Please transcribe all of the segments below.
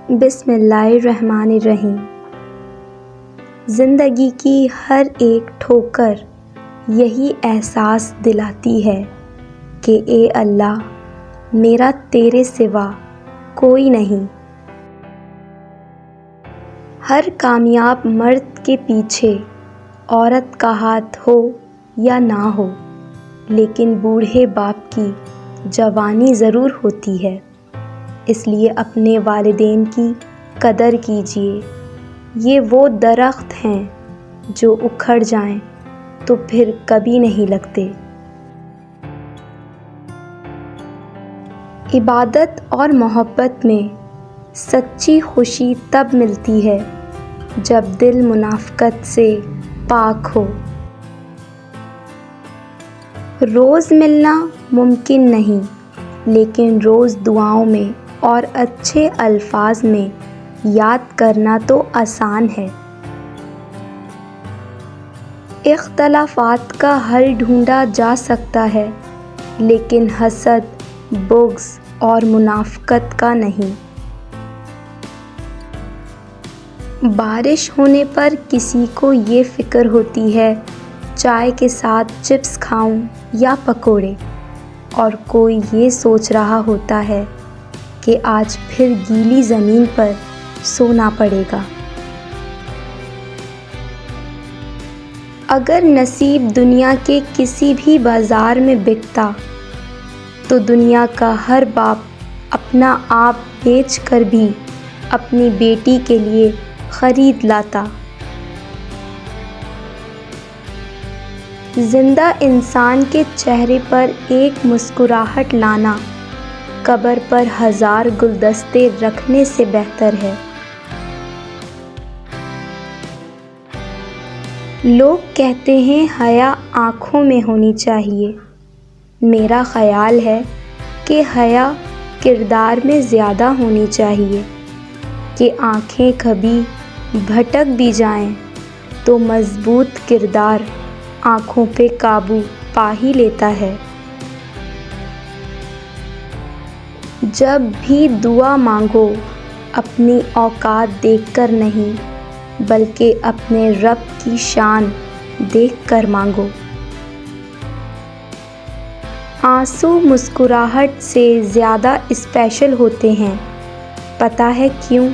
بسم اللہ الرحمن الرحیم۔ زندگی کی ہر ایک ٹھوکر یہی احساس دلاتی ہے کہ اے اللہ، میرا تیرے سوا کوئی نہیں۔ ہر کامیاب مرد کے پیچھے عورت کا ہاتھ ہو یا نہ ہو، لیکن بوڑھے باپ کی جوانی ضرور ہوتی ہے۔ اس لیے اپنے والدین کی قدر کیجیے۔ یہ وہ درخت ہیں جو اکھڑ جائیں تو پھر کبھی نہیں لگتے۔ عبادت اور محبت میں سچی خوشی تب ملتی ہے جب دل منافقت سے پاک ہو۔ روز ملنا ممکن نہیں، لیکن روز دعاؤں میں اور اچھے الفاظ میں یاد کرنا تو آسان ہے۔ اختلافات کا حل ڈھونڈا جا سکتا ہے، لیکن حسد، بغض اور منافقت کا نہیں۔ بارش ہونے پر کسی کو یہ فکر ہوتی ہے چائے کے ساتھ چپس کھاؤں یا پکوڑے، اور کوئی یہ سوچ رہا ہوتا ہے کہ آج پھر گیلی زمین پر سونا پڑے گا۔ اگر نصیب دنیا کے کسی بھی بازار میں بکتا تو دنیا کا ہر باپ اپنا آپ بیچ کر بھی اپنی بیٹی کے لیے خرید لاتا۔ زندہ انسان کے چہرے پر ایک مسکراہٹ لانا قبر پر 1000 گلدستے رکھنے سے بہتر ہے۔ لوگ کہتے ہیں حیا آنکھوں میں ہونی چاہیے۔ میرا خیال ہے کہ حیا کردار میں زیادہ ہونی چاہیے کہ آنکھیں کبھی بھٹک بھی جائیں تو مضبوط کردار آنکھوں پہ قابو پا ہی لیتا ہے۔ جب بھی دعا مانگو اپنی اوقات دیکھ کر نہیں، بلکہ اپنے رب کی شان دیکھ کر مانگو۔ آنسو مسکراہٹ سے زیادہ اسپیشل ہوتے ہیں۔ پتہ ہے کیوں؟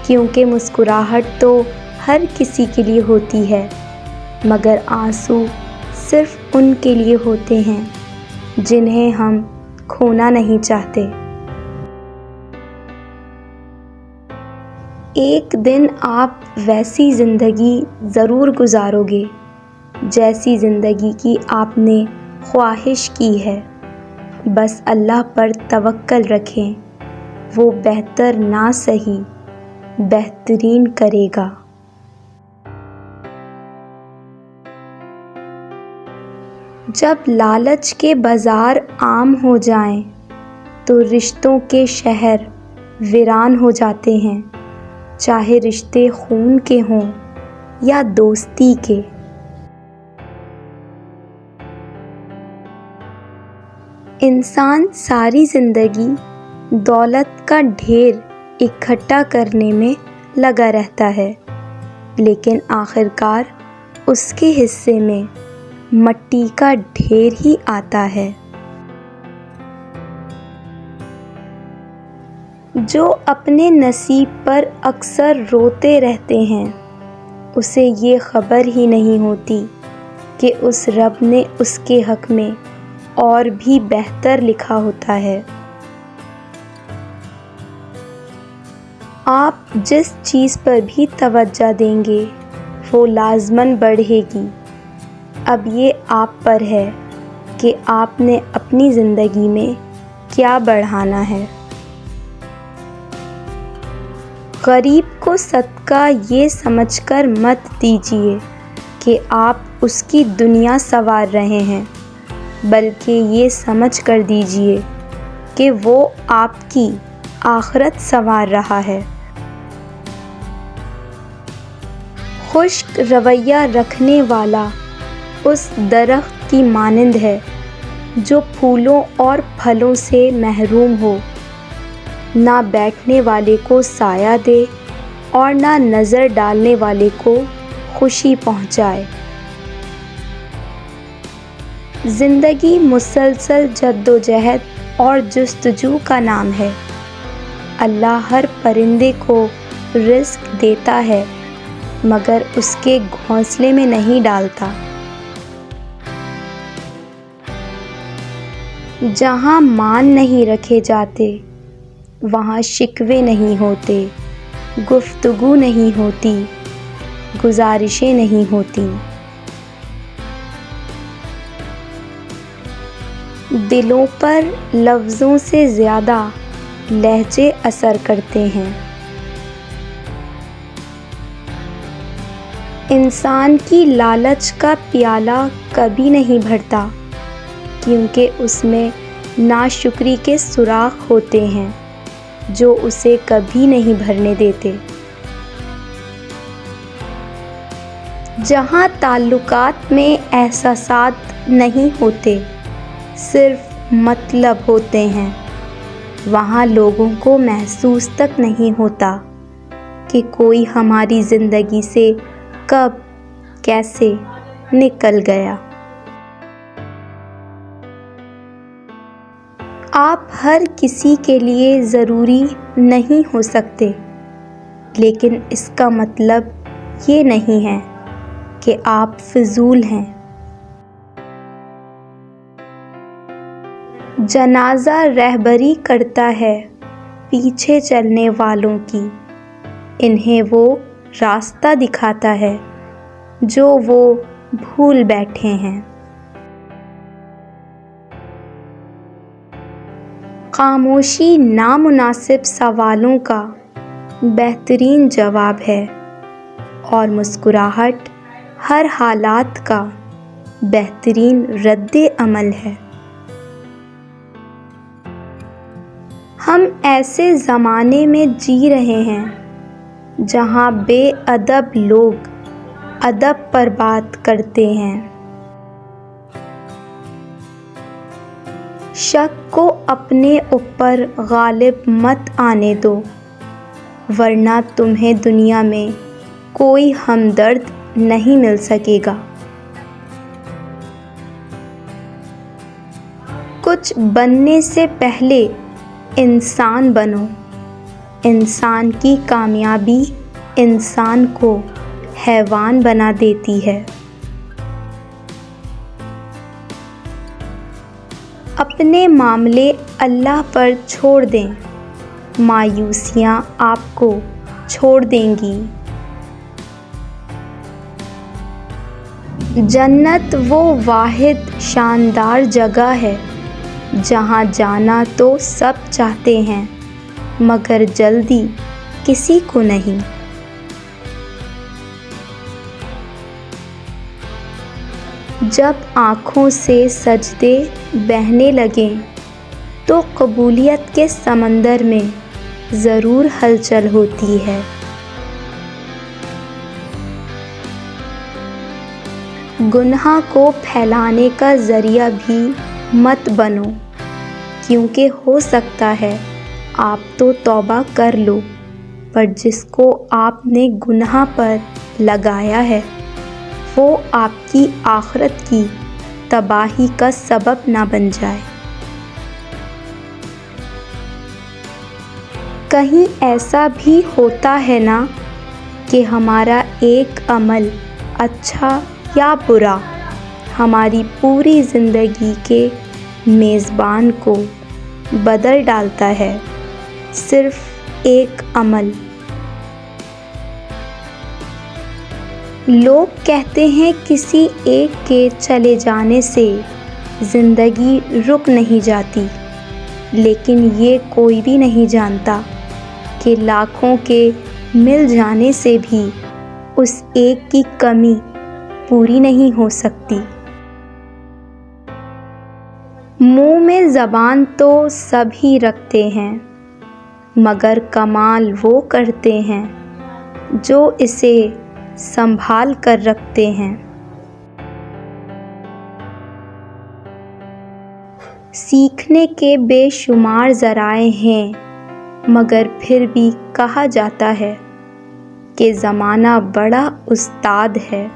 کیونکہ مسکراہٹ تو ہر کسی کے لیے ہوتی ہے، مگر آنسو صرف ان کے لیے ہوتے ہیں جنہیں ہم کھونا نہیں چاہتے۔ ایک دن آپ ویسی زندگی ضرور گزارو گے جیسی زندگی کی آپ نے خواہش کی ہے۔ بس اللہ پر توکل رکھیں، وہ بہتر نہ سہی بہترین کرے گا۔ جب لالچ کے بازار عام ہو جائیں تو رشتوں کے شہر ویران ہو جاتے ہیں، چاہے رشتے خون کے ہوں یا دوستی کے۔ انسان ساری زندگی دولت کا ڈھیر اکٹھا کرنے میں لگا رہتا ہے، لیکن آخرکار اس کے حصے میں مٹی کا ڈھیر ہی آتا ہے۔ جو اپنے نصیب پر اکثر روتے رہتے ہیں، اسے یہ خبر ہی نہیں ہوتی کہ اس رب نے اس کے حق میں اور بھی بہتر لکھا ہوتا ہے۔ آپ جس چیز پر بھی توجہ دیں گے وہ لازماً بڑھے گی۔ اب یہ آپ پر ہے کہ آپ نے اپنی زندگی میں کیا بڑھانا ہے۔ غریب کو صدقہ یہ سمجھ کر مت دیجیے کہ آپ اس کی دنیا سنوار رہے ہیں، بلکہ یہ سمجھ کر دیجیے کہ وہ آپ کی آخرت سنوار رہا ہے۔ خشک رویہ رکھنے والا اس درخت کی مانند ہے جو پھولوں اور پھلوں سے محروم ہو۔ نہ بیٹھنے والے کو سایہ دے اور نہ نظر ڈالنے والے کو خوشی پہنچائے۔ زندگی مسلسل جدوجہد اور جستجو کا نام ہے۔ اللہ ہر پرندے کو رزق دیتا ہے مگر اس کے گھونسلے میں نہیں ڈالتا۔ جہاں مان نہیں رکھے جاتے وہاں شکوے نہیں ہوتے، گفتگو نہیں ہوتی، گزارشیں نہیں ہوتی۔ دلوں پر لفظوں سے زیادہ لہجے اثر کرتے ہیں۔ انسان کی لالچ کا پیالہ کبھی نہیں بھرتا کیونکہ اس میں ناشکری کے سوراخ ہوتے ہیں جو اسے کبھی نہیں بھرنے دیتے۔ جہاں تعلقات میں احساسات نہیں ہوتے، صرف مطلب ہوتے ہیں، وہاں لوگوں کو محسوس تک نہیں ہوتا کہ کوئی ہماری زندگی سے کب کیسے نکل گیا۔ آپ ہر کسی کے لیے ضروری نہیں ہو سکتے، لیکن اس کا مطلب یہ نہیں ہے کہ آپ فضول ہیں۔ جنازہ رہبری کرتا ہے پیچھے چلنے والوں کی، انہیں وہ راستہ دکھاتا ہے جو وہ بھول بیٹھے ہیں۔ خاموشی نامناسب سوالوں کا بہترین جواب ہے اور مسکراہٹ ہر حالات کا بہترین رد عمل ہے۔ ہم ایسے زمانے میں جی رہے ہیں جہاں بے ادب لوگ ادب پر بات کرتے ہیں۔ شک کو اپنے اوپر غالب مت آنے دو ورنہ تمہیں دنیا میں کوئی ہمدرد نہیں مل سکے گا۔ کچھ بننے سے پہلے انسان بنو۔ انسان کی کامیابی انسان کو حیوان بنا دیتی ہے۔ اپنے معاملے اللہ پر چھوڑ دیں، مایوسیاں آپ کو چھوڑ دیں گی۔ جنت وہ واحد شاندار جگہ ہے جہاں جانا تو سب چاہتے ہیں مگر جلدی کسی کو نہیں۔ جب آنکھوں سے سجدے بہنے لگیں تو قبولیت کے سمندر میں ضرور ہلچل ہوتی ہے۔ گناہ کو پھیلانے کا ذریعہ بھی مت بنو کیونکہ ہو سکتا ہے آپ تو توبہ کر لو پر جس کو آپ نے گناہ پر لگایا ہے وہ آپ کی آخرت کی تباہی کا سبب نہ بن جائے۔ کہیں ایسا بھی ہوتا ہے نا کہ ہمارا ایک عمل اچھا یا برا ہماری پوری زندگی کے میزبان کو بدل ڈالتا ہے، صرف ایک عمل۔ لوگ کہتے ہیں کسی ایک کے چلے جانے سے زندگی رک نہیں جاتی، لیکن یہ کوئی بھی نہیں جانتا کہ لاکھوں کے مل جانے سے بھی اس ایک کی کمی پوری نہیں ہو سکتی۔ منہ میں زبان تو سب ہی رکھتے ہیں مگر کمال وہ کرتے ہیں جو اسے سنبھال کر رکھتے ہیں۔ سیکھنے کے بے شمار ذرائع ہیں مگر پھر بھی کہا جاتا ہے کہ زمانہ بڑا استاد ہے۔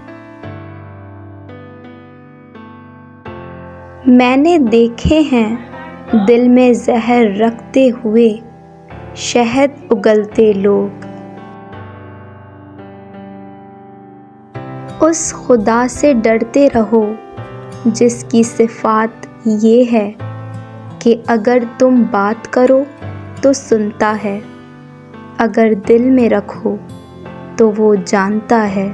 میں نے دیکھے ہیں دل میں زہر رکھتے ہوئے شہد اگلتے لوگ، اس خدا سے ڈرتے رہو جس کی صفات یہ ہے کہ اگر تم بات کرو تو سنتا ہے، اگر دل میں رکھو تو وہ جانتا ہے۔